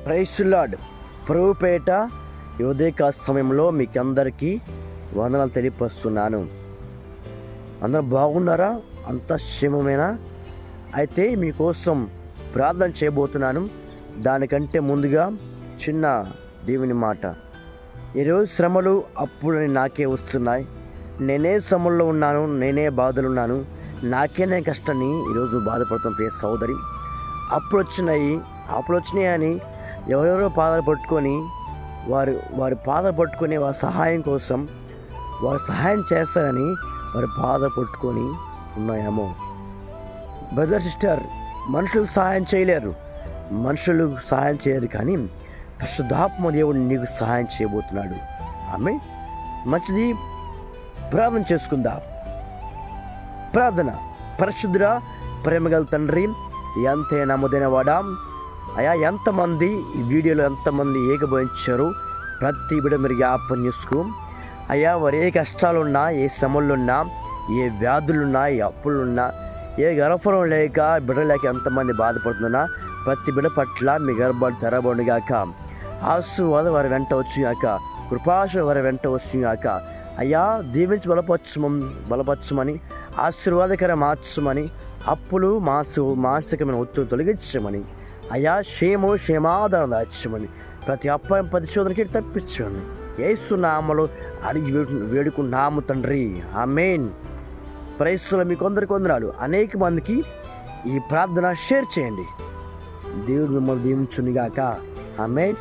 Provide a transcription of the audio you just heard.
Praise lord. ప్రభుపేట ఉదయకాల సమయంలో మీకు అందరికీ వందనాలు తెలియపరుస్తున్నాను. అందరూ బాగున్నారా? అంత క్షేమమేనా? అయితే మీకోసం ప్రార్థన చేయబోతున్నాను. దానికంటే ముందుగా చిన్న దేవుని మాట. ఈరోజు శ్రమలు అప్పుడని నాకే వస్తున్నాయి. నేనే శ్రమల్లో ఉన్నాను, నేనే బాధలున్నాను, నాకేనే కష్టాన్ని ఈరోజు బాధపడుతున్న ప్రియ సోదరి. అప్పుడు వచ్చినాయి అని ఎవరెవరో పాదాలు పట్టుకొని వారి పాదాలు పట్టుకొని వారి సహాయం కోసం వారు సహాయం చేస్తారని వారి పాదాలు పట్టుకొని ఉన్నాయేమో. బ్రదర్, సిస్టర్, మనుషులకు సహాయం చేయలేరు, మనుషులు సహాయం చేయరు, కానీ పరిశుద్ధాత్మ దేవుడు నీకు సహాయం చేయబోతున్నాడు. ఆమె మంచిది. ప్రార్థన చేసుకుందాం. ప్రార్థన. పరిశుద్ధుడా, ప్రేమగల తండ్రి, ఎంతే నమ్మదైన వాడా, అయా ఎంతమంది ఈ వీడియోలో ఎంతమంది ఏకభవించారు ప్రతి బిడ్డ మీరు జ్ఞాపకం చేసుకో. అయ్యా, వారు ఏ కష్టాలున్నా, ఏ శ్రమలున్నా, ఏ వ్యాధులున్నా, ఏ అప్పులున్నా, ఏ గర్భఫలం లేక బిడ్డ లేక ఎంతమంది బాధపడుతున్నా ప్రతి బిడ్డ పట్ల మీ గర్భాలు తెరబడుగాక. ఆశీర్వాదం వారి వెంట వచ్చుగాక, కృపాశ వారి వెంట వచ్చుగాక. అయ్యా, దీవించి బలపరచమని, ఆశీర్వాదకర మార్చమని, అప్పులు మానసికమైన ఒత్తిడి తొలగించమని, అయ్యా క్షేమాధారం దాచమని, ప్రతి అపాయం పరిశోధనకి తప్పించమని యేసు నామములో అడిగి వేడుకున్నాము తండ్రి. ఆమేన్. ప్రైస్లో మీకు అందరికీ వందనాలు. అనేక మందికి ఈ ప్రార్థన షేర్ చేయండి. దేవుడు మిమ్మల్ని దీవించునుగాక. ఆమేన్.